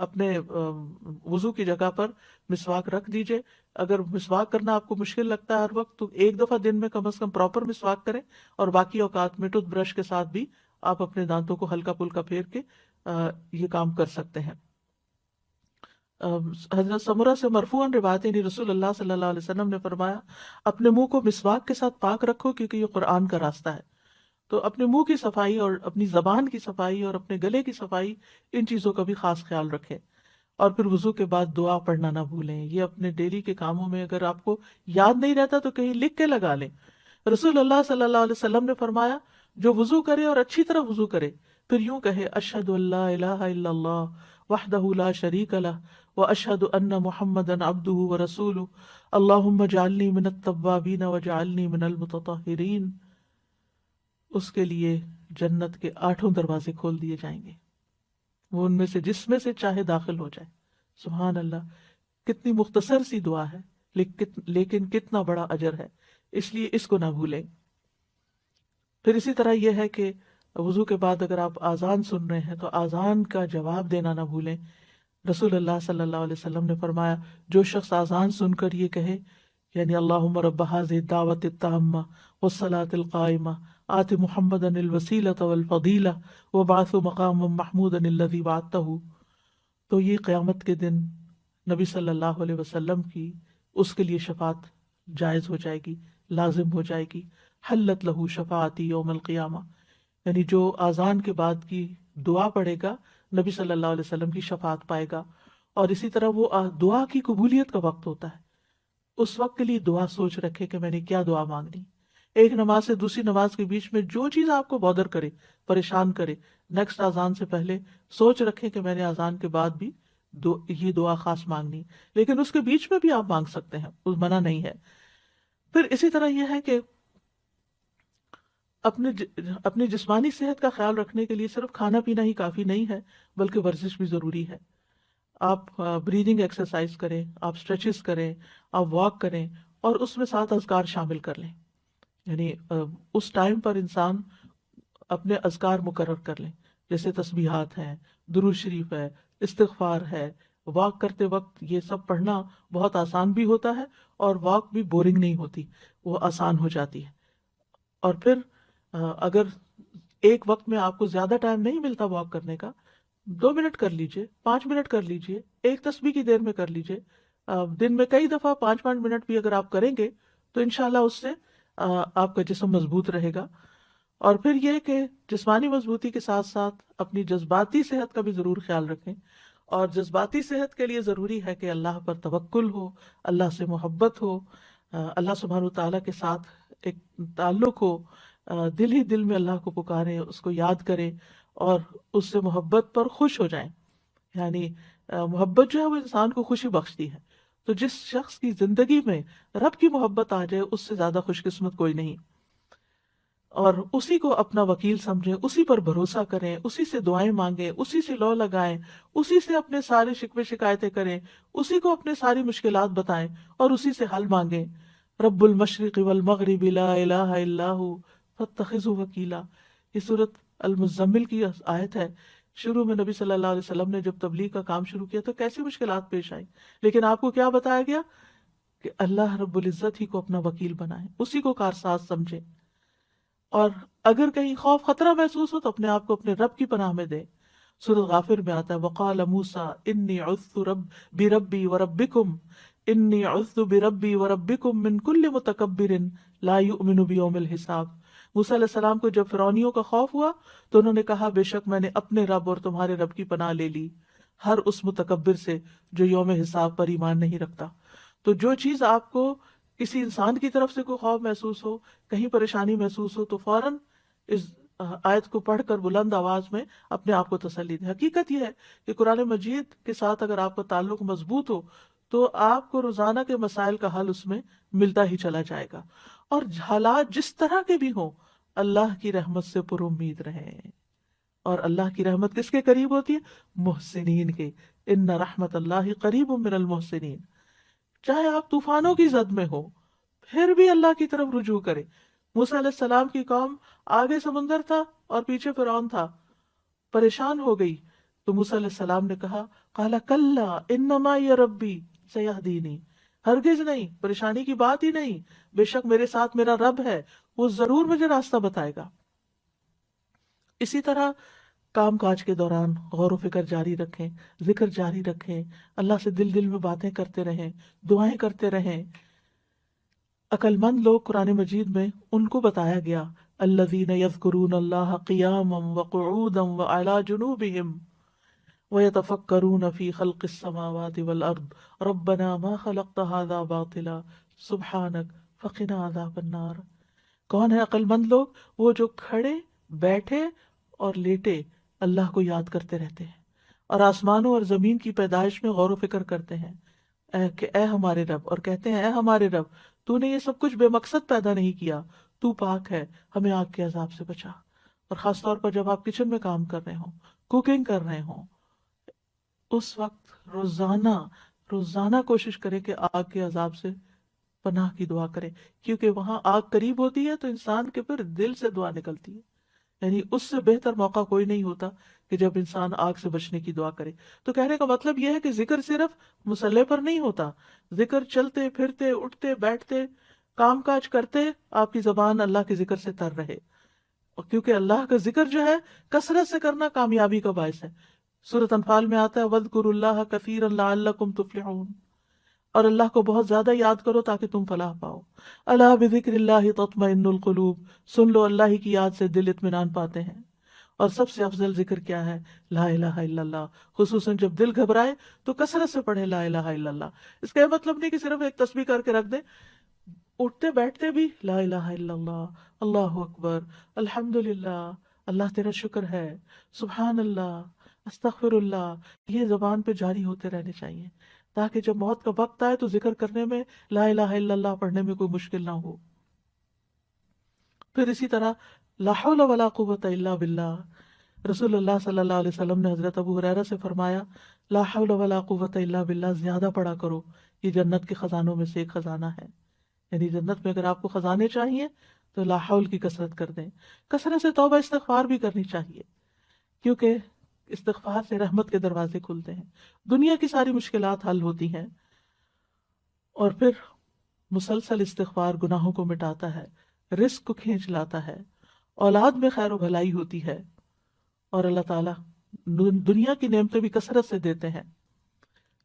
اپنے وضو کی جگہ پر مسواک رکھ دیجئے. اگر مسواک کرنا آپ کو مشکل لگتا ہے ہر وقت تو ایک دفعہ دن میں کم از کم پراپر مسواک کریں, اور باقی اوقات میں ٹوتھ برش کے ساتھ بھی آپ اپنے دانتوں کو ہلکا پھلکا پھیر کے یہ کام کر سکتے ہیں. حضرت سمرہ سے مرفوعاً روایت ہے, رسول اللہ صلی اللہ علیہ وسلم نے فرمایا اپنے منہ کو مسواک کے ساتھ پاک رکھو کیونکہ یہ قرآن کا راستہ ہے. تو اپنے منہ کی صفائی اور اپنی زبان کی صفائی اور اپنے گلے کی صفائی, ان چیزوں کا بھی خاص خیال رکھیں. اور پھر وضو کے بعد دعا پڑھنا نہ بھولیں. یہ اپنے ڈیلی کے کاموں میں اگر آپ کو یاد نہیں رہتا تو کہیں لکھ کے لگا لیں. رسول اللہ صلی اللہ علیہ وسلم نے فرمایا جو وضو کرے اور اچھی طرح وضو کرے پھر یوں کہے اشہد ان لا الہ الا اللہ وحدہ لا شریک لہ واشہد ان محمدا عبدہ ورسولہ اللہم اجعلنی من التوابین واجعلنی من المتطہرین, اس کے لیے جنت کے 8 دروازے کھول دیے جائیں گے, وہ ان میں سے جس میں سے چاہے داخل ہو جائے. سبحان اللہ, کتنی مختصر سی دعا ہے لیکن کتنا بڑا اجر ہے, اس لیے اس کو نہ بھولیں. پھر اسی طرح یہ ہے کہ وضو کے بعد اگر آپ اذان سن رہے ہیں تو اذان کا جواب دینا نہ بھولیں. رسول اللہ صلی اللہ علیہ وسلم نے فرمایا جو شخص اذان سن کر یہ کہے یعنی اللہم رب هذه الدعوة التامة والصلاة القائمة آت محمدا الوسیلة والفضیلة وابعثه مقاما محمودا الذی وعدته, تو یہ قیامت کے دن نبی صلی اللہ علیہ وسلم کی اس کے لیے شفاعت جائز ہو جائے گی, لازم ہو جائے گی. حلت لہ شفاعتی یوم القیامہ, یعنی جو اذان کے بعد کی دعا پڑھے گا نبی صلی اللہ علیہ وسلم کی شفاعت پائے گا. اور اسی طرح وہ دعا کی قبولیت کا وقت ہوتا ہے, اس وقت کے لیے دعا سوچ رکھے کہ میں نے کیا دعا مانگنی. ایک نماز سے دوسری نماز کے بیچ میں جو چیز آپ کو بودر کرے, پریشان کرے, نیکسٹ اذان سے پہلے سوچ رکھے کہ میں نے اذان کے بعد بھی یہ دعا خاص مانگنی, لیکن اس کے بیچ میں بھی آپ مانگ سکتے ہیں, اس منع نہیں ہے. پھر اسی طرح یہ ہے کہ اپنی جسمانی صحت کا خیال رکھنے کے لیے صرف کھانا پینا ہی کافی نہیں ہے بلکہ ورزش بھی ضروری ہے. آپ بریدنگ ایکسرسائز کریں, آپ اسٹریچز کریں, آپ واک کریں, اور اس میں 7 اذکار شامل کر لیں. یعنی اس ٹائم پر انسان اپنے اذکار مقرر کر لیں, جیسے تسبیحات ہیں, درود شریف ہے, استغفار ہے. واک کرتے وقت یہ سب پڑھنا بہت آسان بھی ہوتا ہے اور واک بھی بورنگ نہیں ہوتی, وہ آسان ہو جاتی ہے. اور پھر اگر ایک وقت میں آپ کو زیادہ ٹائم نہیں ملتا واک کرنے کا, 2 منٹ کر لیجئے, 5 منٹ کر لیجئے, ایک تسبیح کی دیر میں کر لیجئے. دن میں کئی دفعہ 5 منٹ بھی اگر آپ کریں گے تو انشاءاللہ اس سے آپ کا جسم مضبوط رہے گا. اور پھر یہ کہ جسمانی مضبوطی کے ساتھ ساتھ اپنی جذباتی صحت کا بھی ضرور خیال رکھیں. اور جذباتی صحت کے لیے ضروری ہے کہ اللہ پر توکل ہو, اللہ سے محبت ہو, اللہ سبحانہ وتعالیٰ کے ساتھ ایک تعلق ہو, دل ہی دل میں اللہ کو پکاریں, اس کو یاد کریں اور اس سے محبت پر خوش ہو جائیں. یعنی محبت جو ہے وہ انسان کو خوشی بخشتی ہے. تو جس شخص کی زندگی میں رب کی محبت آ جائے اس سے زیادہ خوش قسمت کوئی نہیں. اور اسی کو اپنا وکیل سمجھیں, اسی پر بھروسہ کریں, اسی سے دعائیں مانگیں, اسی سے لو لگائیں, اسی سے اپنے سارے شکوے شکایتیں کریں, اسی کو اپنے ساری مشکلات بتائیں اور اسی سے حل مانگیں. رب المشرق والمغرب لا الہ الا ہو فاتخذہ وکیلا, یہ سورۃ المزمل کی آیت ہے. شروع میں نبی صلی اللہ علیہ وسلم نے جب تبلیغ کا کام شروع کیا تو کیسی مشکلات پیش آئیں, لیکن آپ کو کیا بتایا گیا کہ اللہ رب العزت ہی کو اپنا وکیل بنائیں, اسی کو کارساز سمجھیں. اور اگر کہیں خوف خطرہ محسوس ہو تو اپنے آپ کو اپنے رب کی پناہ میں دیں. سورۃ غافر میں آتا ہے وقال موسیٰ انی عذت بربی وربکم انی عذت بربی وربکم من کل متکبر لا یؤمن بیوم الحساب. موسیٰ علیہ السلام کو جب فرعونیوں کا خوف ہوا تو انہوں نے کہا بے شک میں نے اپنے رب اور تمہارے رب کی پناہ لے لی, ہر اس متکبر سے جو یوم حساب پر ایمان نہیں رکھتا. تو جو چیز آپ کو کسی انسان کی طرف سے کوئی خوف محسوس ہو, کہیں پریشانی محسوس ہو, تو فوراً اس آیت کو پڑھ کر بلند آواز میں اپنے آپ کو تسلی دیں. حقیقت یہ ہے کہ قرآن مجید کے ساتھ اگر آپ کا تعلق مضبوط ہو تو آپ کو روزانہ کے مسائل کا حل اس میں ملتا ہی چلا جائے گا. اور حالات جس طرح کے بھی ہوں اللہ کی رحمت سے پر امید رہیں. اور اللہ کی رحمت کس کے قریب ہوتی ہے؟ محسنین کے. ان رحمت اللہ قریب من المحسنین. چاہے آپ طوفانوں کی زد میں ہو پھر بھی اللہ کی طرف رجوع کرے. موسیٰ علیہ السلام کی قوم آگے سمندر تھا اور پیچھے فرعون تھا, پریشان ہو گئی تو موسیٰ علیہ السلام نے کہا قال کلا انما یہ ربی سیہدینی، ہرگز نہیں، پریشانی کی بات ہی نہیں، بے شک میرے ساتھ میرا رب ہے، وہ ضرور مجھے راستہ بتائے گا۔ اسی طرح کام کاج کے دوران غور و فکر جاری رکھیں، ذکر جاری رکھیں، اللہ سے دل دل میں باتیں کرتے رہیں، دعائیں کرتے رہیں۔ عقل مند لوگ قرآن مجید میں ان کو بتایا گیا الذین یذکرون اللہ قیاما وقعودا وعلی جنوبہم وَيَتَفَكَّرُونَ فِي خَلْقِ السَّمَاوَاتِ وَالْأَرْضِ رَبَّنَا مَا خَلَقْتَ هَذَا بَاطِلًا سُبْحَانَكَ فَقِنَا عَذَابَ النَّارِ۔ کون ہے عقل مند لوگ؟ وہ جو کھڑے، بیٹھے اور لیٹے اللہ کو یاد کرتے رہتے ہیں، اور آسمانوں اور زمین کی پیدائش میں غور و فکر کرتے ہیں اے ہمارے رب، اور کہتے ہیں اے ہمارے رب، تو نے یہ سب کچھ بے مقصد پیدا نہیں کیا، تو پاک ہے، ہمیں آگ کے عذاب سے بچا۔ اور خاص طور پر جب آپ کچن میں کام کر رہے ہوں، کوکنگ کر رہے ہوں، اس وقت روزانہ کوشش کریں کہ آگ کے عذاب سے پناہ کی دعا کریں، کیونکہ وہاں آگ قریب ہوتی ہے تو انسان کے پھر دل سے دعا نکلتی ہے۔ یعنی اس سے بہتر موقع کوئی نہیں ہوتا کہ جب انسان آگ سے بچنے کی دعا کرے۔ تو کہنے کا مطلب یہ ہے کہ ذکر صرف مصلے پر نہیں ہوتا، ذکر چلتے پھرتے، اٹھتے بیٹھتے، کام کاج کرتے آپ کی زبان اللہ کے ذکر سے تر رہے، اور کیونکہ اللہ کا ذکر جو ہے کثرت سے کرنا کامیابی کا باعث ہے۔ سورۃ انفال میں آتا ہے وَاذْكُرُوا اللَّهَ كَثِيرًا لَعَلَّكُمْ تُفْلِحُونَ، اور اللہ کو بہت زیادہ یاد کرو تاکہ تم فلاح پاؤ۔ الا بذکر اللہ تطمئن القلوب، سن لو اللہ کی یاد سے دل اطمینان پاتے ہیں۔ اور سب سے افضل ذکر کیا ہے؟ لا الہ الا اللہ، خصوصاً جب دل گھبرائے تو کثرت سے پڑھے لا الہ الا اللہ۔ اس کا یہ مطلب نہیں کہ صرف ایک تسبیح کر کے رکھ دیں، اٹھتے بیٹھتے بھی لا الہ الا اللہ، اللہ اکبر، الحمدللہ، اللہ تیرا شکر ہے، سبحان اللہ، استغفر اللہ، یہ زبان پہ جاری ہوتے رہنے چاہیے تاکہ جب موت کا وقت آئے تو ذکر کرنے میں، لا الہ الا اللہ پڑھنے میں کوئی مشکل نہ ہو۔ پھر اسی طرح لا حول ولا قوت الا باللہ، رسول اللہ صلی اللہ علیہ وسلم نے حضرت ابو ہریرہ سے فرمایا لا حول ولا قوت الا باللہ زیادہ پڑھا کرو، یہ جنت کے خزانوں میں سے ایک خزانہ ہے۔ یعنی جنت میں اگر آپ کو خزانے چاہیے تو لا حول کی کثرت کر دیں، کثرت سے توبہ استغفار بھی کرنی چاہیے، کیونکہ استغفار سے رحمت کے دروازے کھلتے ہیں، دنیا کی ساری مشکلات حل ہوتی ہیں۔ اور پھر مسلسل استغفار گناہوں کو مٹاتا ہے، رزق کو کھینچ لاتا ہے، اولاد میں خیر و بھلائی ہوتی ہے، اور اللہ تعالیٰ دنیا کی نعمتیں بھی کثرت سے دیتے ہیں،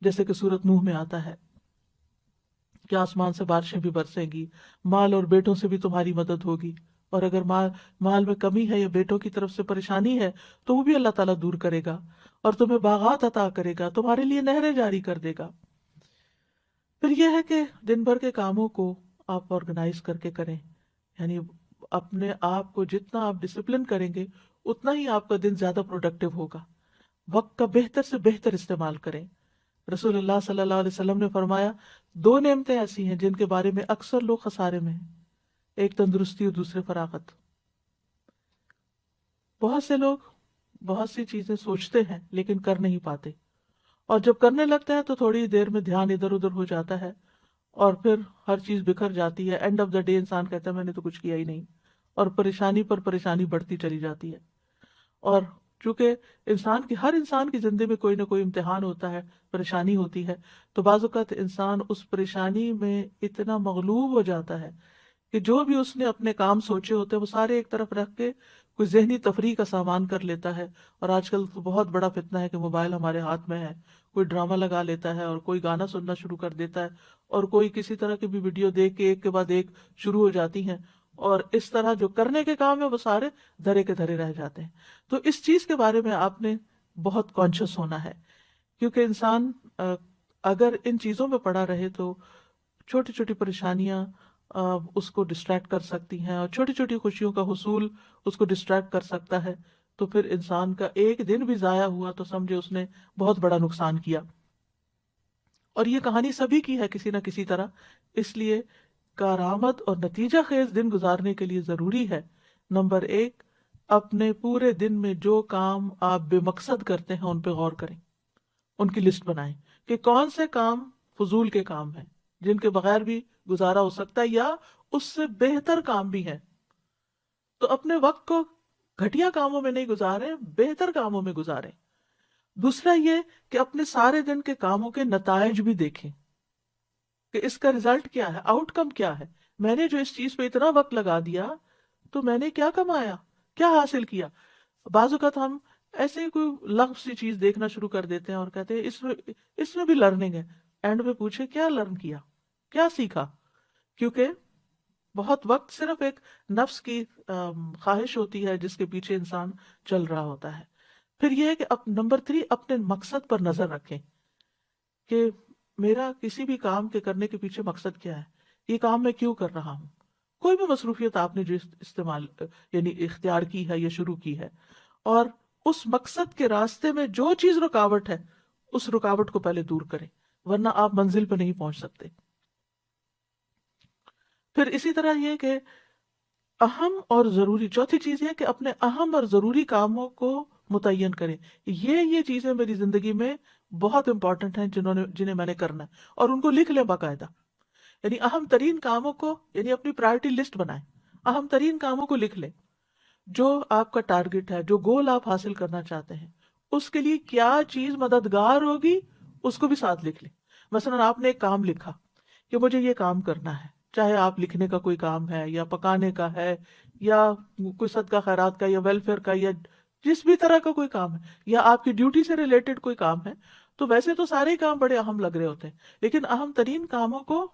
جیسے کہ سورۃ نوح میں آتا ہے کہ آسمان سے بارشیں بھی برسیں گی، مال اور بیٹوں سے بھی تمہاری مدد ہوگی، اور اگر مال میں کمی ہے یا بیٹوں کی طرف سے پریشانی ہے تو وہ بھی اللہ تعالیٰ دور کرے گا، اور تمہیں باغات عطا کرے گا، تمہارے لیے نہریں جاری کر دے گا۔ پھر یہ ہے کہ دن بھر کے کاموں کو آپ آرگنائز کر کے کریں، یعنی اپنے آپ کو جتنا آپ ڈسپلن کریں گے اتنا ہی آپ کا دن زیادہ پروڈکٹیو ہوگا۔ وقت کا بہتر سے بہتر استعمال کریں۔ رسول اللہ صلی اللہ علیہ وسلم نے فرمایا دو نعمتیں ایسی ہیں جن کے بارے میں اکثر لوگ خسارے میں ہیں، ایک تندرستی اور دوسرے فراغت۔ بہت سے لوگ بہت سی چیزیں سوچتے ہیں لیکن کر نہیں پاتے، اور جب کرنے لگتے ہیں تو تھوڑی دیر میں دھیان ادھر ادھر ہو جاتا ہے اور پھر ہر چیز بکھر جاتی ہے۔ اینڈ آف دا ڈے انسان کہتا ہے میں نے تو کچھ کیا ہی نہیں، اور پریشانی پر پریشانی بڑھتی چلی جاتی ہے۔ اور چونکہ ہر انسان کی زندگی میں کوئی نہ کوئی امتحان ہوتا ہے، پریشانی ہوتی ہے، تو بعض اوقات انسان اس پریشانی میں اتنا مغلوب ہو جاتا ہے کہ جو بھی اس نے اپنے کام سوچے ہوتے ہیں وہ سارے ایک طرف رکھ کے کوئی ذہنی تفریح کا سامان کر لیتا ہے۔ اور آج کل تو بہت بڑا فتنہ ہے کہ موبائل ہمارے ہاتھ میں ہے، کوئی ڈرامہ لگا لیتا ہے اور کوئی گانا سننا شروع کر دیتا ہے، اور کوئی کسی طرح کی بھی ویڈیو دیکھ کے ایک کے بعد ایک شروع ہو جاتی ہیں، اور اس طرح جو کرنے کے کام ہے وہ سارے دھرے کے دھرے رہ جاتے ہیں۔ تو اس چیز کے بارے میں آپ نے بہت کانشیس ہونا ہے، کیونکہ انسان اگر ان چیزوں میں پڑا رہے تو چھوٹی چھوٹی پریشانیاں اس کو ڈسٹریکٹ کر سکتی ہیں، اور چھوٹی چھوٹی خوشیوں کا حصول اس کو ڈسٹریکٹ کر سکتا ہے، تو پھر انسان کا ایک دن بھی ضائع ہوا تو سمجھے اس نے بہت بڑا نقصان کیا۔ اور یہ کہانی سبھی کی ہے کسی نہ کسی طرح، اس لیے کارآمد اور نتیجہ خیز دن گزارنے کے لیے ضروری ہے نمبر 1، اپنے پورے دن میں جو کام آپ بے مقصد کرتے ہیں ان پہ غور کریں، ان کی لسٹ بنائیں کہ کون سے کام فضول کے کام ہیں جن کے بغیر بھی گزارا ہو سکتا ہے یا اس سے بہتر کام بھی ہیں۔ تو اپنے وقت کو گھٹیا کاموں میں نہیں گزاریں، بہتر کاموں میں گزاریں۔ دوسرا یہ کہ اپنے سارے دن کے کاموں کے نتائج بھی دیکھیں کہ اس کا ریزلٹ کیا ہے، آؤٹ کم کیا ہے. میں نے جو اس چیز پہ اتنا وقت لگا دیا تو میں نے کیا کمایا، کیا حاصل کیا. بعض اوقات ہم ایسے ہی کوئی لغو سی چیز دیکھنا شروع کر دیتے ہیں اور کہتے ہیں اس میں بھی لرننگ ہے. اینڈ میں پوچھے کیا لرن کیا، کیا سیکھا. کیونکہ بہت وقت صرف ایک نفس کی خواہش ہوتی ہے جس کے پیچھے انسان چل رہا ہوتا ہے. پھر یہ ہے کہ نمبر 3 اپنے مقصد پر نظر رکھیں کہ میرا کسی بھی کام کے کرنے کے پیچھے مقصد کیا ہے، یہ کام میں کیوں کر رہا ہوں. کوئی بھی مصروفیت آپ نے جو استعمال یعنی اختیار کی ہے یا شروع کی ہے، اور اس مقصد کے راستے میں جو چیز رکاوٹ ہے اس رکاوٹ کو پہلے دور کریں، ورنہ آپ منزل پہ نہیں پہنچ سکتے. پھر اسی طرح یہ کہ اہم اور ضروری، چوتھی چیز یہ کہ اپنے اہم اور ضروری کاموں کو متعین کریں. یہ چیزیں میری زندگی میں بہت امپورٹنٹ ہیں جنہیں میں نے کرنا ہے، اور ان کو لکھ لیں باقاعدہ. یعنی اہم ترین کاموں کو، یعنی اپنی پرائرٹی لسٹ بنائیں، اہم ترین کاموں کو لکھ لیں. جو آپ کا ٹارگٹ ہے، جو گول آپ حاصل کرنا چاہتے ہیں، اس کے لیے کیا چیز مددگار ہوگی اس کو بھی ساتھ لکھ لیں. مثلا آپ نے ایک کام لکھا کہ مجھے یہ کام کرنا ہے، چاہے آپ لکھنے کا کوئی کام ہے یا پکانے کا ہے یا کوئی صدقہ خیرات کا یا ویلفیئر کا یا جس بھی طرح کا کوئی کام ہے، یا آپ کی ڈیوٹی سے ریلیٹڈ کوئی کام ہے. تو ویسے تو سارے ہی کام بڑے اہم لگ رہے ہوتے ہیں، لیکن اہم ترین کاموں کو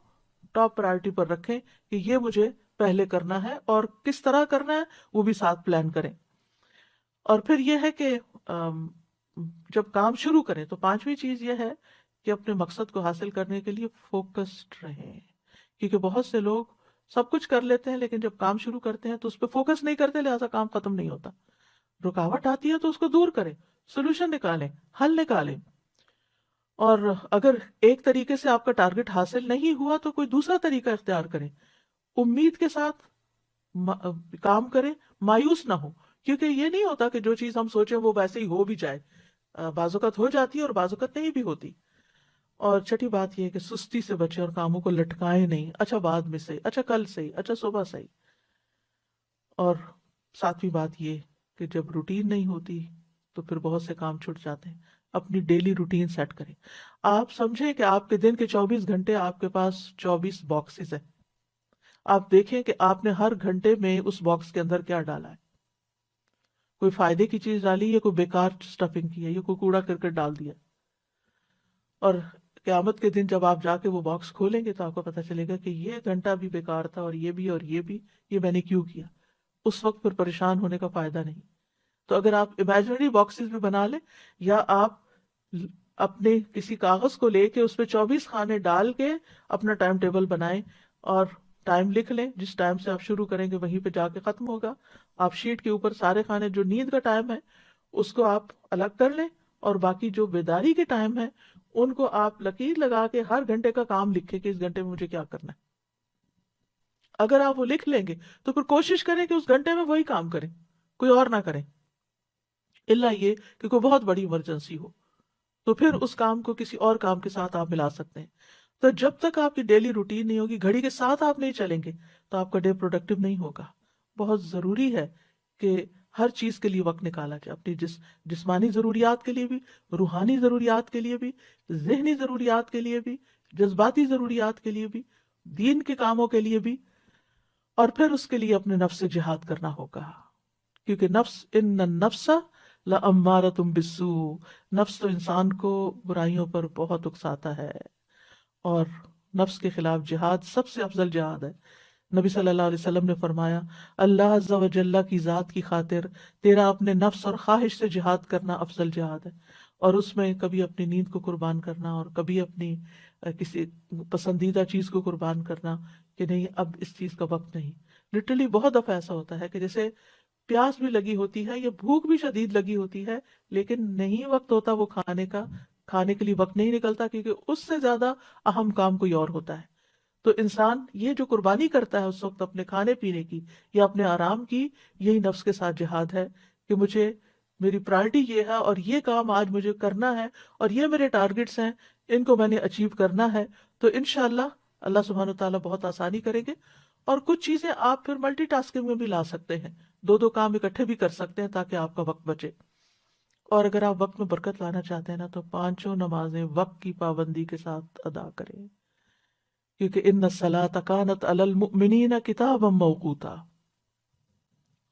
ٹاپ پرائرٹی پر رکھیں کہ یہ مجھے پہلے کرنا ہے، اور کس طرح کرنا ہے وہ بھی ساتھ پلان کریں. اور پھر یہ ہے کہ جب کام شروع کریں تو پانچویں چیز یہ ہے کہ اپنے مقصد کو حاصل کرنے کے لیے فوکسڈ رہیں. کیونکہ بہت سے لوگ سب کچھ کر لیتے ہیں لیکن جب کام شروع کرتے ہیں تو اس پہ فوکس نہیں کرتے، لہٰذا کام ختم نہیں ہوتا. رکاوٹ آتی ہے تو اس کو دور کریں، سولوشن نکالیں، حل نکالیں. اور اگر ایک طریقے سے آپ کا ٹارگٹ حاصل نہیں ہوا تو کوئی دوسرا طریقہ اختیار کریں. امید کے ساتھ کام کریں، مایوس نہ ہو، کیونکہ یہ نہیں ہوتا کہ جو چیز ہم سوچیں وہ ویسے ہی ہو بھی جائے. بعض اوقات ہو جاتی ہے اور بعض اوقات نہیں بھی ہوتی. اور چھٹی بات یہ ہے کہ سستی سے بچے اور کاموں کو لٹکائیں نہیں، اچھا بعد میں صحیح، اچھا کل صحیح، اچھا صبح صحیح. اور ساتویں بات یہ کہ جب روٹین نہیں ہوتی تو پھر بہت سے کام چھوٹ جاتے ہیں. اپنی ڈیلی روٹین سیٹ کریں. آپ سمجھیں کہ آپ کے دن کے 24 گھنٹے آپ کے پاس 24 باکسز ہیں. آپ دیکھیں کہ آپ نے ہر گھنٹے میں اس باکس کے اندر کیا ڈالا ہے. کوئی فائدے کی چیز ڈالی یا کوئی بیکار سٹفنگ کی ہے یا کوئی کوڑا کرکٹ ڈال دیا. اور قیامت کے دن جب آپ جا کے وہ باکس کھولیں گے تو آپ کو پتا چلے گا کہ یہ گھنٹہ بھی بیکار تھا اور یہ بھی یہ میں نے کیوں کیا. اس وقت پھر پریشان ہونے کا فائدہ نہیں. تو اگر آپ امیجنری باکسز بھی بنا لیں یا آپ اپنے کسی کاغذ کو لے کے اس پہ 24 خانے ڈال کے اپنا ٹائم ٹیبل بنائیں اور ٹائم لکھ لیں، جس ٹائم سے آپ شروع کریں گے وہیں پہ جا کے ختم ہوگا. آپ شیٹ کے اوپر سارے خانے جو نیند کا ٹائم ہے اس کو آپ الگ کر لیں، اور باقی جو بیداری کے ٹائم ہے ان کو آپ لکیر لگا کے ہر گھنٹے کا کام لکھیں کہ اس گھنٹے میں مجھے کیا کرنا ہے. اگر آپ وہ لکھ لیں گے تو پھر کوشش کریں کہ اس گھنٹے میں وہی کام کریں، کوئی اور نہ کریں، الا یہ کہ کوئی بہت بڑی ایمرجنسی ہو تو پھر اس کام کو کسی اور کام کے ساتھ آپ ملا سکتے ہیں. تو جب تک آپ کی ڈیلی روٹین نہیں ہوگی، گھڑی کے ساتھ آپ نہیں چلیں گے تو آپ کا ڈے پروڈکٹیو نہیں ہوگا. بہت ضروری ہے کہ ہر چیز کے لیے وقت نکالا جائے، اپنی جسمانی ضروریات کے لیے بھی، روحانی ضروریات کے لیے بھی، ذہنی ضروریات کے لیے بھی، جذباتی ضروریات کے لیے بھی، دین کے کاموں کے لیے بھی. اور پھر اس کے لیے اپنے نفس سے جہاد کرنا ہوگا، کیونکہ ان النفس لامارۃ بالسوء، نفس تو انسان کو برائیوں پر بہت اکساتا ہے، اور نفس کے خلاف جہاد سب سے افضل جہاد ہے. نبی صلی اللہ علیہ وسلم نے فرمایا اللہ عز و جل کی ذات کی خاطر تیرا اپنے نفس اور خواہش سے جہاد کرنا افضل جہاد ہے. اور اس میں کبھی اپنی نیند کو قربان کرنا اور کبھی اپنی کسی پسندیدہ چیز کو قربان کرنا کہ نہیں اب اس چیز کا وقت نہیں. لٹرلی بہت دفعہ ایسا ہوتا ہے کہ جیسے پیاس بھی لگی ہوتی ہے یا بھوک بھی شدید لگی ہوتی ہے لیکن نہیں وقت ہوتا وہ کھانے کے لیے وقت نہیں نکلتا، کیونکہ اس سے زیادہ اہم کام کوئی اور ہوتا ہے. تو انسان یہ جو قربانی کرتا ہے اس وقت اپنے کھانے پینے کی یا اپنے آرام کی، یہی نفس کے ساتھ جہاد ہے کہ میری پرائرٹی یہ ہے اور یہ کام آج مجھے کرنا ہے اور یہ میرے ٹارگٹس ہیں، ان کو میں نے اچیو کرنا ہے. تو انشاءاللہ اللہ سبحانہ تعالیٰ بہت آسانی کریں گے. اور کچھ چیزیں آپ پھر ملٹی ٹاسکنگ میں بھی لا سکتے ہیں، دو کام اکٹھے بھی کر سکتے ہیں تاکہ آپ کا وقت بچے. اور اگر آپ وقت میں برکت لانا چاہتے ہیں نا تو پانچوں نمازیں وقت کی پابندی کے ساتھ ادا کریں، کیونکہ ان الصلاۃ کانت علی المؤمنین کتابا موقوتا،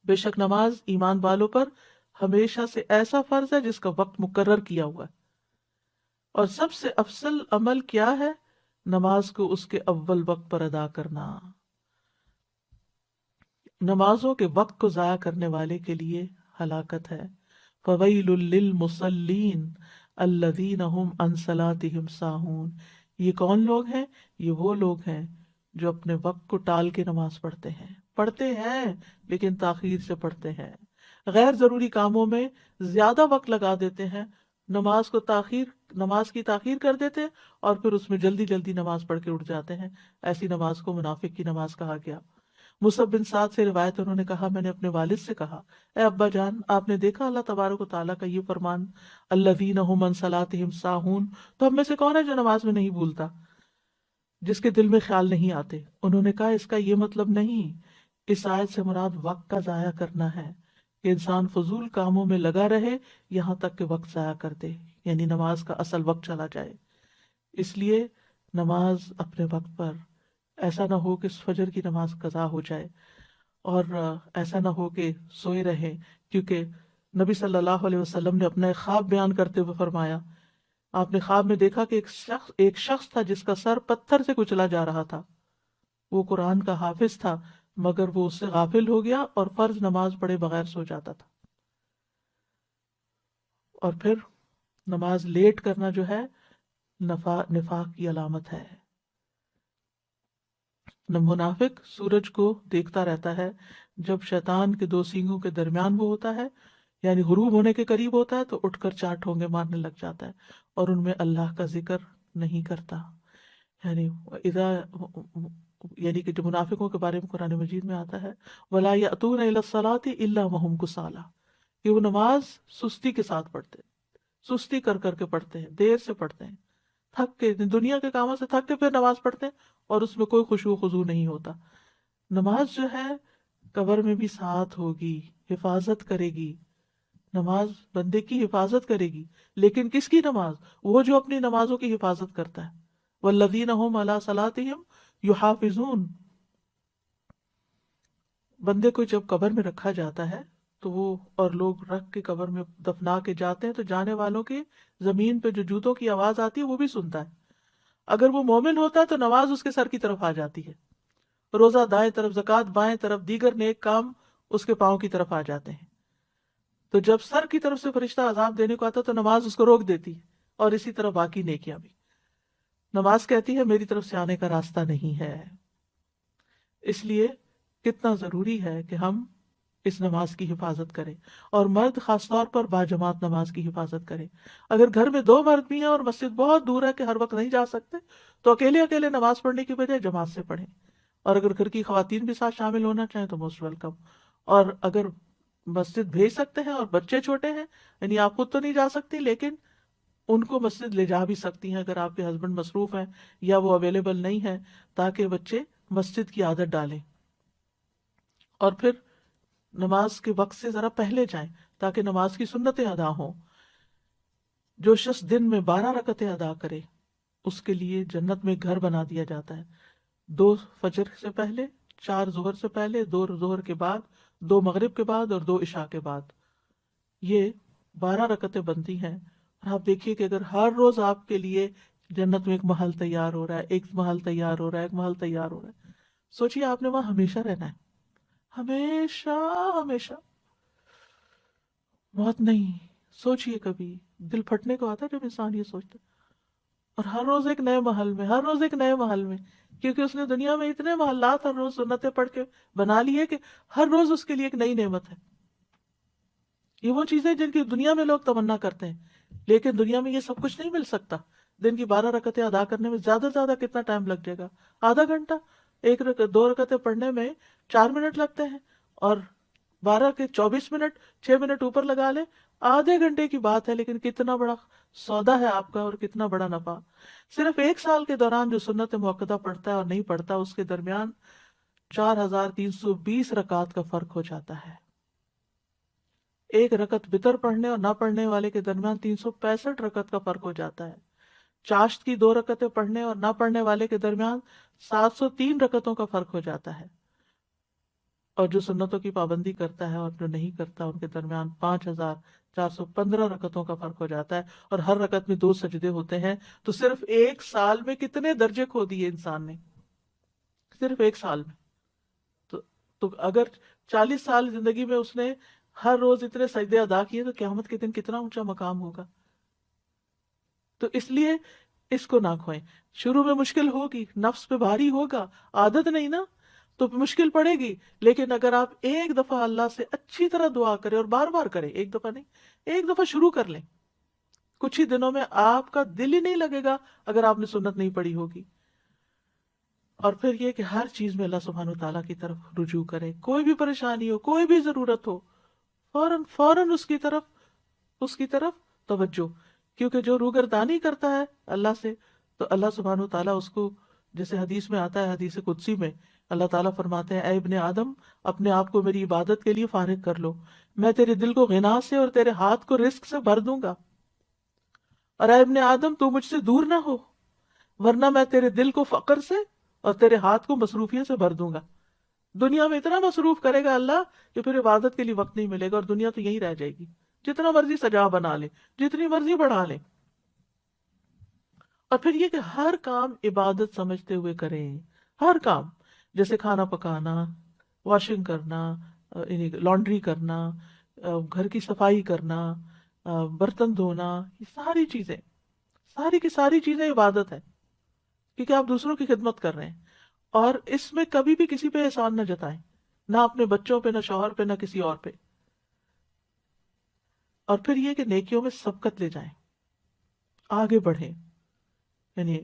بے شک نماز ایمان والوں پر ہمیشہ سے ایسا فرض ہے جس کا وقت مقرر کیا ہوا ہے۔ اور سب سے افضل عمل کیا ہے؟ نماز کو اس کے اول وقت پر ادا کرنا۔ نمازوں کے وقت کو ضائع کرنے والے کے لیے ہلاکت ہے۔ فویل للمصلین الذین هم عن صلاتهم ساہون۔ یہ کون لوگ ہیں؟ یہ وہ لوگ ہیں جو اپنے وقت کو ٹال کے نماز پڑھتے ہیں لیکن تاخیر سے پڑھتے ہیں، غیر ضروری کاموں میں زیادہ وقت لگا دیتے ہیں، نماز کی تاخیر کر دیتے ہیں اور پھر اس میں جلدی جلدی نماز پڑھ کے اٹھ جاتے ہیں۔ ایسی نماز کو منافق کی نماز کہا گیا۔ مصعب بن سعد سے روایت، انہوں نے کہا میں نے اپنے والد سے کہا اے ابا جان، آپ نے دیکھا اللہ تبارک و تعالیٰ کا یہ فرمان الذین هم عن صلاتهم ساہون، تو ہم میں سے کون ہے جو نماز میں نہیں بھولتا، جس کے دل میں خیال نہیں آتے؟ انہوں نے کہا اس کا یہ مطلب نہیں، اس آیت سے مراد وقت کا ضائع کرنا ہے کہ انسان فضول کاموں میں لگا رہے یہاں تک کہ وقت ضائع کر دے، یعنی نماز کا اصل وقت چلا جائے۔ اس لیے نماز اپنے وقت پر، ایسا نہ ہو کہ فجر کی نماز قضا ہو جائے، اور ایسا نہ ہو کہ سوئے رہیں، کیونکہ نبی صلی اللہ علیہ وسلم نے اپنا ایک خواب بیان کرتے ہوئے فرمایا، آپ نے خواب میں دیکھا کہ ایک شخص تھا جس کا سر پتھر سے کچلا جا رہا تھا، وہ قرآن کا حافظ تھا مگر وہ اس سے غافل ہو گیا اور فرض نماز پڑھے بغیر سو جاتا تھا۔ اور پھر نماز لیٹ کرنا جو ہے نفاق کی علامت ہے۔ منافق سورج کو دیکھتا رہتا ہے، جب شیطان کے دو سینگوں کے درمیان وہ ہوتا ہے، یعنی غروب ہونے کے قریب ہوتا ہے، تو اٹھ کر 4 ٹھونگے مارنے لگ جاتا ہے اور ان میں اللہ کا ذکر نہیں کرتا۔ یعنی کہ جو منافقوں کے بارے میں قرآن مجید میں آتا ہے وَلَا يَأْتُونَ إِلَى الصَّلَاةِ إِلَّا وَهُمْ كُسَالَىٰ، کہ وہ نماز سستی کے ساتھ پڑھتے، سستی کر کر کے پڑھتے ہیں، دیر سے پڑھتے ہیں، تھک کے، دنیا کے کاموں سے تھک کے پھر نماز پڑھتے ہیں اور اس میں کوئی خشوع و خضوع نہیں ہوتا۔ نماز جو ہے قبر میں بھی ساتھ ہوگی، حفاظت کرے گی، نماز بندے کی حفاظت کرے گی، لیکن کس کی نماز؟ وہ جو اپنی نمازوں کی حفاظت کرتا ہے۔ والذین هم علی صلاتہم یحافظون۔ بندے کو جب قبر میں رکھا جاتا ہے تو وہ اور لوگ رکھ کے قبر میں دفنا کے جاتے ہیں تو جانے والوں کے زمین پہ جو جوتوں کی آواز آتی ہے وہ بھی سنتا ہے۔ اگر وہ مومن ہوتا ہے تو نماز اس کے سر کی طرف آ جاتی ہے، روزہ دائیں طرف، زکوٰۃ بائیں طرف، دیگر نیک کام اس کے پاؤں کی طرف آ جاتے ہیں۔ تو جب سر کی طرف سے فرشتہ عذاب دینے کو آتا ہے تو نماز اس کو روک دیتی ہے، اور اسی طرح باقی نیکیاں بھی۔ نماز کہتی ہے میری طرف سے آنے کا راستہ نہیں ہے۔ اس لیے کتنا ضروری ہے کہ ہم اس نماز کی حفاظت کریں، اور مرد خاص طور پر باجماعت نماز کی حفاظت کریں۔ اگر گھر میں 2 مرد بھی ہیں اور مسجد بہت دور ہے کہ ہر وقت نہیں جا سکتے تو اکیلے اکیلے نماز پڑھنے کی بجائے جماعت سے پڑھیں، اور اگر گھر کی خواتین بھی ساتھ شامل ہونا چاہیں تو موسٹ ویلکم۔ اور اگر مسجد بھیج سکتے ہیں اور بچے چھوٹے ہیں، یعنی آپ خود تو نہیں جا سکتی لیکن ان کو مسجد لے جا بھی سکتی ہیں اگر آپ کے ہسبینڈ مصروف ہیں یا وہ اویلیبل نہیں ہے، تاکہ بچے مسجد کی عادت ڈالیں۔ اور پھر نماز کے وقت سے ذرا پہلے جائیں تاکہ نماز کی سنتیں ادا ہوں۔ جو شخص دن میں 12 رکعتیں ادا کرے اس کے لیے جنت میں گھر بنا دیا جاتا ہے، 2 فجر سے پہلے، 4 ظہر سے پہلے، 2 ظہر کے بعد، 2 مغرب کے بعد اور 2 عشاء کے بعد، یہ 12 رکعتیں بنتی ہیں۔ اور آپ دیکھیے کہ اگر ہر روز آپ کے لیے جنت میں ایک محل تیار ہو رہا ہے، ایک محل تیار ہو رہا ہے، ایک محل تیار ہو رہا ہے، سوچیے آپ نے وہاں ہمیشہ رہنا ہے، ہمیشہ ہمیشہ، موت نہیں۔ سوچیے کبھی دل پھٹنے کو آتا ہے جب انسان یہ سوچتا ہے۔ اور ہر روز ایک نئے محل میں، ہر روز ایک نئے محل میں، کیونکہ اس نے دنیا میں اتنے محلات ہر روز سنتیں پڑھ کے بنا لی ہے کہ ہر روز اس کے لیے ایک نئی نعمت ہے۔ یہ وہ چیزیں جن کی دنیا میں لوگ تمنا کرتے ہیں، لیکن دنیا میں یہ سب کچھ نہیں مل سکتا۔ دن کی 12 رکعتیں ادا کرنے میں زیادہ سے زیادہ کتنا ٹائم لگ جائے گا؟ آدھا گھنٹہ۔ 2 رکعتیں پڑھنے میں 4 منٹ لگتے ہیں، اور 12 کے 24 منٹ، 6 منٹ اوپر لگا لے، آدھے گھنٹے کی بات ہے، لیکن کتنا بڑا سودا ہے آپ کا اور کتنا بڑا نفع۔ صرف 1 سال کے دوران جو سنت موقدہ پڑھتا ہے اور نہیں پڑھتا، اس کے درمیان 4320 رکعات کا فرق ہو جاتا ہے۔ ایک رکعت وتر پڑھنے اور نہ پڑھنے والے کے درمیان 365 رکعت کا فرق ہو جاتا ہے. چاشت کی 2 رکعتیں پڑھنے اور نہ پڑھنے والے کے درمیان 703 رکعتوں کا فرق ہو جاتا ہے. اور جو سنتوں کی پابندی کرتا ہے اور جو نہیں کرتا ان کے درمیان 5415 رکعتوں کا فرق ہو جاتا ہے. اور ہر رکعت میں 2 سجدے ہوتے ہیں. تو صرف ایک سال میں کتنے درجے کھو دیے انسان نے، صرف ایک سال میں. تو اگر 40 سال زندگی میں اس نے ہر روز اتنے سجدے ادا کیے تو قیامت کے دن کتنا اونچا مقام ہوگا. تو اس لیے اس کو نہ کھوئیں. شروع میں مشکل ہوگی، نفس پہ بھاری ہوگا، عادت نہیں نا تو مشکل پڑے گی. لیکن اگر آپ ایک دفعہ اللہ سے اچھی طرح دعا کریں اور بار بار کریں، ایک دفعہ نہیں، ایک دفعہ شروع کر لیں، کچھ ہی دنوں میں آپ کا دل ہی نہیں لگے گا اگر آپ نے سنت نہیں پڑھی ہوگی. اور پھر یہ کہ ہر چیز میں اللہ سبحانہ وتعالیٰ کی طرف رجوع کریں. کوئی بھی پریشانی ہو، کوئی بھی ضرورت ہو، فوراً فوراً اس کی طرف توجہ. کیونکہ جو روگردانی کرتا ہے اللہ سے تو اللہ سبحانہ وتعالیٰ اس کو، جیسے حدیث میں آتا ہے، حدیث قدسی میں اللہ تعالیٰ فرماتے ہیں، اے ابن آدم اپنے آپ کو میری عبادت کے لیے فارغ کر لو، میں تیرے دل کو غنا سے اور تیرے ہاتھ کو رزق سے بھر دوں گا. اور اے ابن آدم تو مجھ سے دور نہ ہو، ورنہ میں تیرے دل کو فقر سے اور تیرے ہاتھ کو مصروفیت سے بھر دوں گا. دنیا میں اتنا مصروف کرے گا اللہ کہ پھر عبادت کے لیے وقت نہیں ملے گا، اور دنیا تو یہی رہ جائے گی. جتنا مرضی سجا بنا لے، جتنی مرضی بڑھا لے. اور پھر یہ کہ ہر کام عبادت سمجھتے ہوئے کریں. ہر کام، جیسے کھانا پکانا، واشنگ کرنا، یعنی لانڈری کرنا، گھر کی صفائی کرنا، برتن دھونا، یہ ساری چیزیں، ساری کی ساری چیزیں عبادت ہے. کیونکہ آپ دوسروں کی خدمت کر رہے ہیں. اور اس میں کبھی بھی کسی پہ احسان نہ جتائیں، نہ اپنے بچوں پہ، نہ شوہر پہ، نہ کسی اور پہ. اور پھر یہ کہ نیکیوں میں سبقت لے جائیں، آگے بڑھیں. یعنی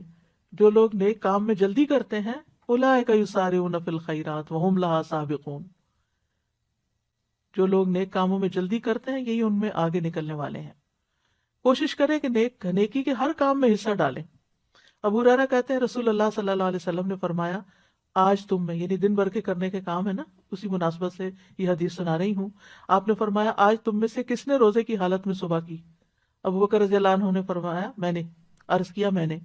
جو لوگ نیک کام میں جلدی کرتے ہیں، اولئک یسارعون فی الخیرات وہم لہا سابقون. جو لوگ نیک کاموں میں جلدی کرتے ہیں یہی ان میں آگے نکلنے والے ہیں. کوشش کریں کہ نیکی کے ہر کام میں حصہ ڈالیں. ابو ہریرہ کہتے ہیں رسول اللہ صلی اللہ علیہ وسلم نے فرمایا، آج تم میں، یعنی دن بھر کے کرنے کے کام ہے نا، اسی مناسبت سے یہ حدیث سنا رہی ہوں. آپ نے فرمایا، آج تم میں سے کس نے روزے کی حالت میں صبح کی؟ ابو بکر رضی اللہ عنہ نے فرمایا، میں نے. عرض کیا، میں نے.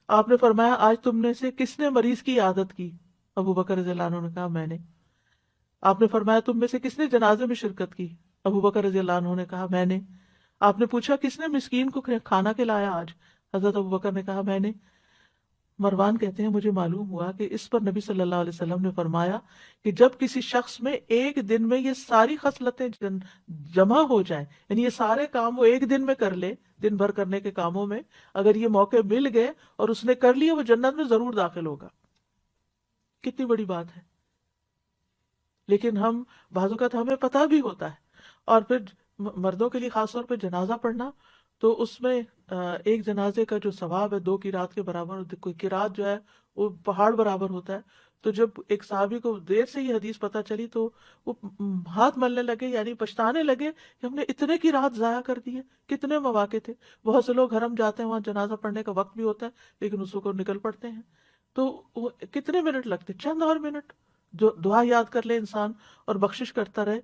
آپ نے فرمایا، آج تم میں سے کس نے مریض کی عادت کی؟ ابو بکر رضی اللہ عنہ نے کہا، میں نے. آپ نے فرمایا، تم میں سے کس نے جنازے میں شرکت کی؟ ابو بکر رضی اللہ عنہ نے کہا، میں نے. آپ نے پوچھا، کس نے مسکین کو کھانا کھلایا آج؟ حضرت ابو بکر نے کہا، میں نے. مروان کہتے ہیں، مجھے معلوم ہوا کہ اس پر نبی صلی اللہ علیہ وسلم نے فرمایا کہ جب کسی شخص میں ایک دن میں یہ ساری خصلتیں جمع ہو جائیں، یعنی یہ سارے کام وہ ایک دن میں کر لے، دن بھر کرنے کے کاموں میں اگر یہ موقع مل گئے اور اس نے کر لیے، وہ جنت میں ضرور داخل ہوگا. کتنی بڑی بات ہے. لیکن ہم بعض اوقات ہمیں پتہ بھی ہوتا ہے. اور پھر مردوں کے لیے خاص طور پہ جنازہ پڑھنا، تو اس میں ایک جنازے کا جو ثواب ہے 2 قرات کے برابر، کوئی قرات جو ہے وہ پہاڑ برابر ہوتا ہے. تو جب ایک صحابی کو دیر سے یہ حدیث پتہ چلی تو وہ ہاتھ ملنے لگے، یعنی پچھتانے لگے کہ ہم نے اتنے قرات ضائع کر دی ہے. کتنے مواقع تھے. بہت سے لوگ حرم جاتے ہیں، وہاں جنازہ پڑھنے کا وقت بھی ہوتا ہے لیکن اس کو نکل پڑتے ہیں. تو وہ کتنے منٹ لگتے، چند اور منٹ. جو دعا یاد کر لے انسان اور بخشش کرتا رہے،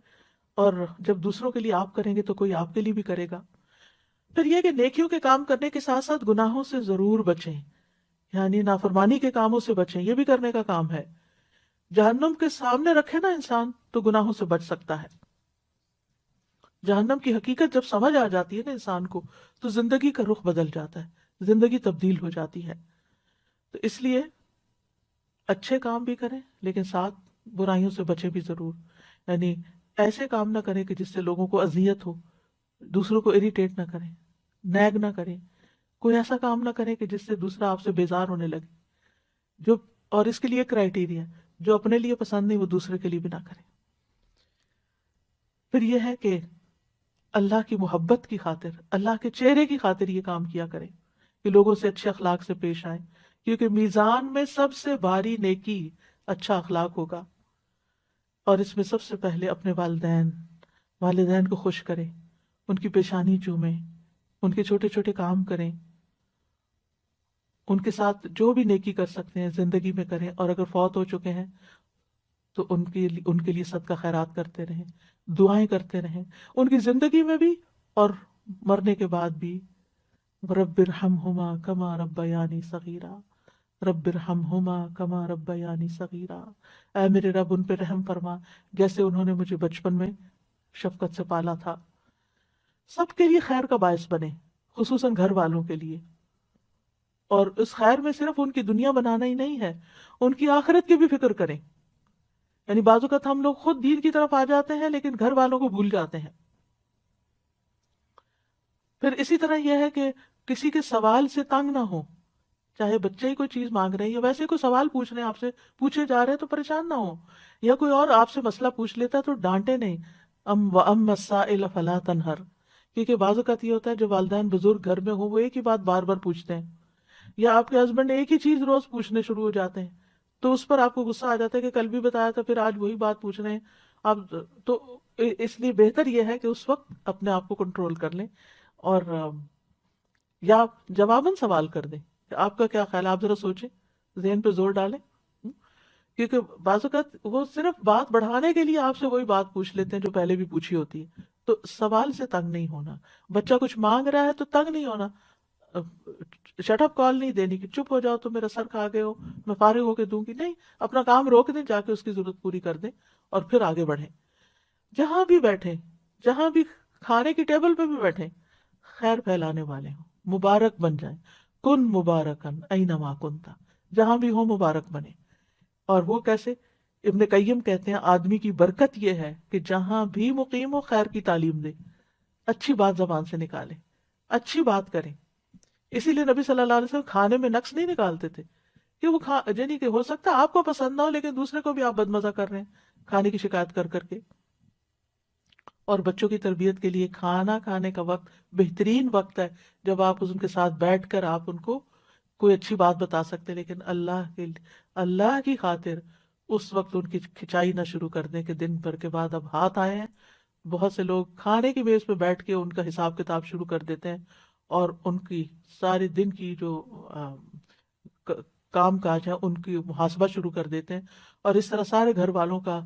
اور جب دوسروں کے لیے آپ کریں گے تو کوئی آپ کے لیے بھی کرے گا. پھر یہ کہ نیکیوں کے کام کرنے کے ساتھ ساتھ گناہوں سے ضرور بچیں، یعنی نافرمانی کے کاموں سے بچیں. یہ بھی کرنے کا کام ہے. جہنم کے سامنے رکھے نا انسان تو گناہوں سے بچ سکتا ہے. جہنم کی حقیقت جب سمجھ آ جاتی ہے نا انسان کو، تو زندگی کا رخ بدل جاتا ہے، زندگی تبدیل ہو جاتی ہے. تو اس لیے اچھے کام بھی کریں لیکن ساتھ برائیوں سے بچیں بھی ضرور. یعنی ایسے کام نہ کریں کہ جس سے لوگوں کو اذیت ہو، دوسروں کو اریٹیٹ نہ کریں، نیگ نہ کریں. کوئی ایسا کام نہ کریں کہ جس سے دوسرا آپ سے بیزار ہونے لگے. جو، اور اس کے لیے کرائیٹیریا، جو اپنے لیے پسند نہیں وہ دوسرے کے لیے بھی نہ کریں. پھر یہ ہے کہ اللہ کی محبت کی خاطر، اللہ کے چہرے کی خاطر یہ کام کیا کریں کہ لوگوں سے اچھے اخلاق سے پیش آئیں. کیونکہ میزان میں سب سے بھاری نیکی اچھا اخلاق ہوگا. اور اس میں سب سے پہلے اپنے والدین کو خوش کریں، ان کی پیشانی چومیں، ان کے چھوٹے چھوٹے کام کریں، ان کے ساتھ جو بھی نیکی کر سکتے ہیں زندگی میں کریں. اور اگر فوت ہو چکے ہیں تو ان کے لیے صدقہ خیرات کرتے رہیں، دعائیں کرتے رہیں، ان کی زندگی میں بھی اور مرنے کے بعد بھی. رب ارحمہما کما ربیانی صغیرا، رب ارحمہما کما ربیانی صغیرا، اے میرے رب ان پہ رحم فرما جیسے انہوں نے مجھے بچپن میں شفقت سے پالا تھا. سب کے لیے خیر کا باعث بنے، خصوصاً گھر والوں کے لیے. اور اس خیر میں صرف ان کی دنیا بنانا ہی نہیں ہے، ان کی آخرت کی بھی فکر کریں. یعنی بعض اوقات ہم لوگ خود دین کی طرف آ جاتے ہیں لیکن گھر والوں کو بھول جاتے ہیں. پھر اسی طرح یہ ہے کہ کسی کے سوال سے تنگ نہ ہو، چاہے بچے ہی کوئی چیز مانگ رہے ہیں یا ویسے کوئی سوال پوچھ رہے ہیں، آپ سے پوچھے جا رہے ہیں تو پریشان نہ ہو، یا کوئی اور آپ سے مسئلہ پوچھ لیتا ہے تو ڈانٹے نہیں. وَأَمَّا السَّائِلَ فَلَا تَنْهَرْ، کیونکہ بعض اوقات یہ ہوتا ہے جو والدین بزرگ گھر میں ہوں وہ ایک ہی بات بار بار پوچھتے ہیں، یا آپ کے ہسبینڈ ایک ہی چیز روز پوچھنے شروع ہو جاتے ہیں تو اس پر آپ کو غصہ آ جاتا ہے کہ کل بھی بتایا تھا پھر آج وہی بات پوچھ رہے ہیں آپ. تو اس لیے بہتر یہ ہے کہ اس وقت اپنے آپ کو کنٹرول کر لیں اور یا جواباً سوال کر دیں کہ آپ کا کیا خیال ہے، آپ ذرا سوچیں، ذہن پہ زور ڈالیں. کیونکہ بعض اوقات وہ صرف بات بڑھانے کے لیے آپ سے وہی بات پوچھ لیتے ہیں جو پہلے بھی پوچھی ہوتی ہے. تو سوال سے تنگ نہیں ہونا، بچہ کچھ مانگ رہا ہے تو تنگ نہیں ہونا، شٹ اپ کال نہیں دینی کہ چپ ہو جاؤ تو میرا سر کھا گئے ہو میں فارغ ہو کے دوں گی. نہیں، اپنا کام روک دیں، جا کے اس کی ضرورت پوری کر دیں اور پھر آگے بڑھیں. جہاں بھی بیٹھیں، جہاں بھی کھانے کی ٹیبل پہ بھی بیٹھیں، خیر پھیلانے والے ہوں، مبارک بن جائیں. کن مبارکن اینما کنتا، جہاں بھی ہو مبارک بنے. اور وہ کیسے؟ ابن قیم کہتے ہیں آدمی کی برکت یہ ہے کہ جہاں بھی مقیم ہو خیر کی تعلیم دے، اچھی بات زبان سے نکالے، اچھی بات کریں. اسی لیے نبی صلی اللہ علیہ وسلم کھانے میں نقص نہیں نکالتے تھے کہ وہ یعنی کہ ہو سکتا ہے آپ کو پسند نہ ہو لیکن دوسرے کو بھی آپ بدمزہ کر رہے ہیں کھانے کی شکایت کر کر کے. اور بچوں کی تربیت کے لیے کھانا کھانے کا وقت بہترین وقت ہے جب آپ ان کے ساتھ بیٹھ کر آپ ان کو کوئی اچھی بات بتا سکتے، لیکن اللہ کی خاطر اس وقت ان کی کھچائی نہ شروع کر دیں کہ دن بھر کے بعد اب ہاتھ آئے ہیں. بہت سے لوگ کھانے کی میز پہ بیٹھ کے ان کا حساب کتاب شروع کر دیتے ہیں اور ان کی سارے دن کی جو کام کاج ہے ان کی محاسبہ شروع کر دیتے ہیں اور اس طرح سارے گھر والوں کا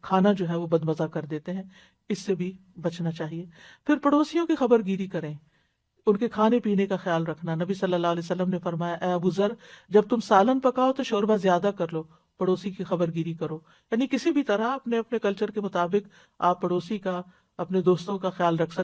کھانا جو ہے وہ بدمزہ کر دیتے ہیں. اس سے بھی بچنا چاہیے. پھر پڑوسیوں کی خبر گیری کریں، ان کے کھانے پینے کا خیال رکھنا. نبی صلی اللہ علیہ وسلم نے فرمایا اے ابو ذر، جب تم سالن پکاؤ تو شوربہ زیادہ کر لو، پڑوسی کی خبر گیری کرو. یعنی کسی بھی طرح اپنے اپنے کلچر کے مطابق آپ پڑوسی کا، اپنے دوستوں کا خیال رکھ سکتے